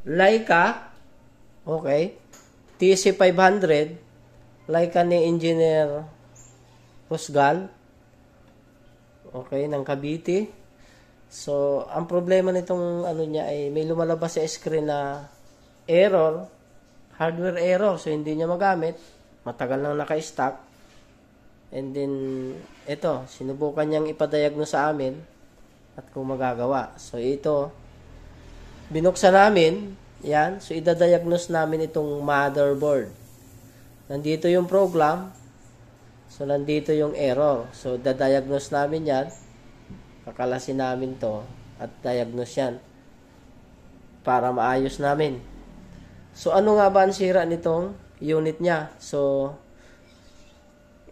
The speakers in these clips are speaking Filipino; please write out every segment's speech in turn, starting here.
Leica, okay, TC500, Leica ni Engineer Rusgal, okay, ng Cavite. So, ang problema nitong ano niya ay may lumalabas sa screen na error, hardware error, so hindi niya magamit, matagal nang naka-stock. And then, ito, sinubukan niyang ipadiagnose sa amin at kung magagawa. So, ito, binuksan namin, yan. So, idadiagnose namin itong motherboard. Nandito yung program. So, nandito yung error. So, dadiagnose namin yan. Kakalasin namin to at diagnose yan para maayos namin. So, ano nga ba ang sira nitong unit niya? So,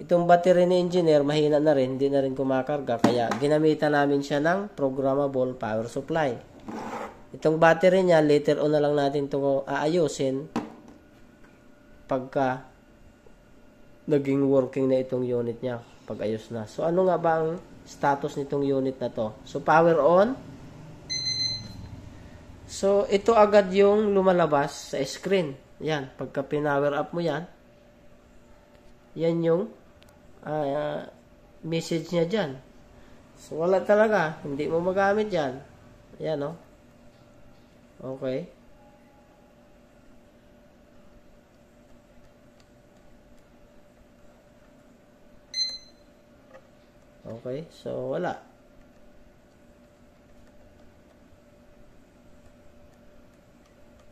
itong battery ni engineer, mahina na rin, hindi na rin kumakarga. Kaya, ginamitan namin siya ng programmable power supply. Itong battery niya, later on na lang natin ito aayusin pagka naging working na itong unit niya, pag ayos na. So, ano nga ba ang status nitong unit na to? So, power on. So, ito agad yung lumalabas sa screen. Yan, pagka pinower up mo yan, yan yung message niya dyan. So, wala talaga. Hindi mo magamit yan. Ayan, no? Okay. Okay. So, wala.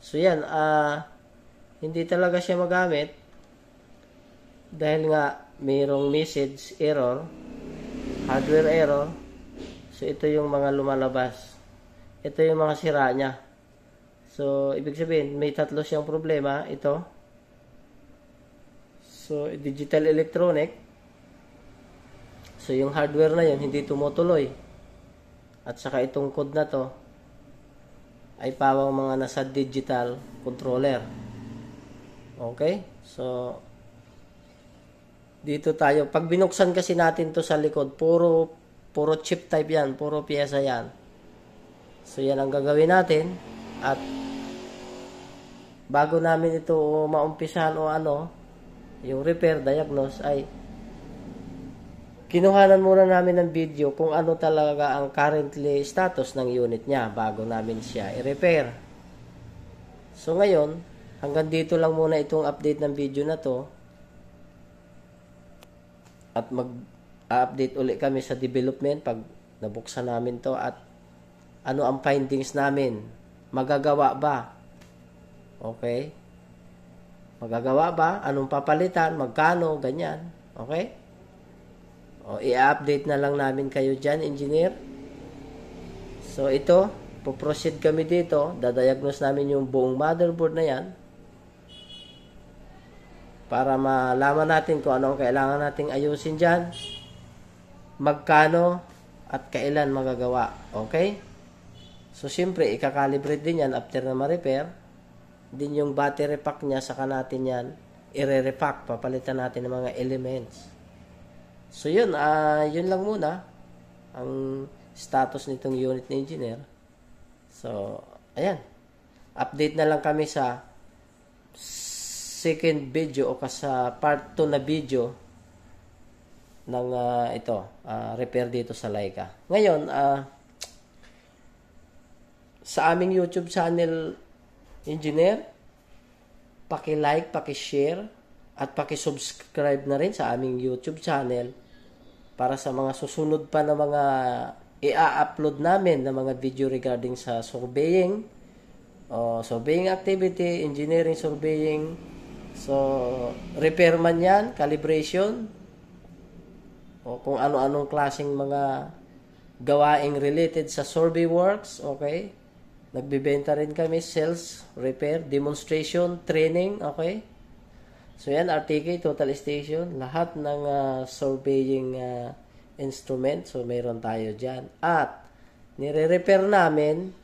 So, yan. Hindi talaga siya magamit dahil nga mayroong message error, hardware error. So, ito yung mga lumalabas. Ito yung mga sira niya. So, ibig sabihin, may tatlo siyang problema. Ito. So, digital electronic. So, yung hardware na yun, hindi tumutuloy. At saka itong code na to, ay pawang mga nasa digital controller. Okay? So, dito tayo. Pag binuksan kasi natin to sa likod, puro chip type yan, puro piyesa yan. So, yan ang gagawin natin. At, bago namin ito maumpisahan o ano, yung repair, diagnose, ay kinuhanan muna namin ng video kung ano talaga ang currently status ng unit niya bago namin siya i-repair. So, ngayon, hanggang dito lang muna itong update ng video na to. At mag-update ulit kami sa development pag nabuksan namin to at ano ang findings namin. Magagawa ba? Okay? Magagawa ba? Anong papalitan? Magkano? Ganyan. Okay? O, i-update na lang namin kayo dyan, engineer. So, ito, puproceed kami dito. Dadiagnose namin yung buong motherboard na yan para malaman natin kung ano ang kailangan nating ayusin dyan, magkano, at kailan magagawa. Okay? So, siyempre, ikakalibrate din yan after na ma-repair. Din yung battery pack niya, saka natin yan, i-repack. Papalitan natin ng mga elements. So, yun. Yun lang muna ang status nitong unit ni engineer. So, ayan. Update na lang kami sa second video o sa part 2 na video ng repair dito sa Leica. Ngayon, sa aming YouTube channel, engineer, paki-like, paki-share, at paki-subscribe na rin sa aming YouTube channel para sa mga susunod pa na mga i-upload namin na mga video regarding sa surveying, surveying activity, engineering surveying. So, repair man yan, calibration, o kung ano-anong klaseng mga gawaing related sa survey works, okay? Nagbibenta rin kami, sales, repair, demonstration, training, okay? So, yan, RTK, total station, lahat ng surveying instrument, so mayroon tayo dyan. At, nire-repair namin,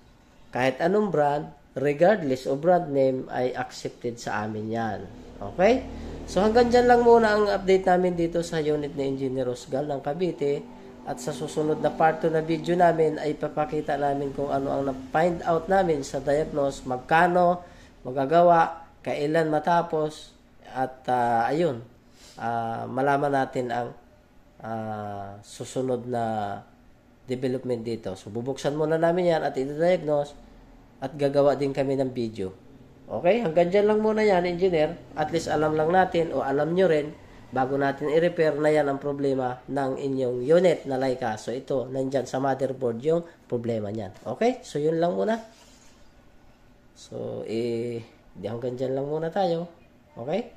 kahit anong brand, regardless of brand name, ay accepted sa amin yan. Okay? So, hanggang dyan lang muna ang update namin dito sa unit ni Engineer Rusgal ng Cavite. At sa susunod na part 2 na video namin ay papakita namin kung ano ang na-find out namin sa diagnose, magkano magagawa, kailan matapos, at ayun, malaman natin ang susunod na development dito. So, bubuksan muna namin yan at i-diagnose at gagawa din kami ng video. Okay? Hanggang dyan lang muna yan, engineer. At least alam lang natin o alam nyo rin bago natin i-repair na yan ang problema ng inyong unit na Leica. So, ito, nandyan sa motherboard yung problema niyan. Okay? So, yun lang muna. So, hanggang dyan lang muna tayo. Okay?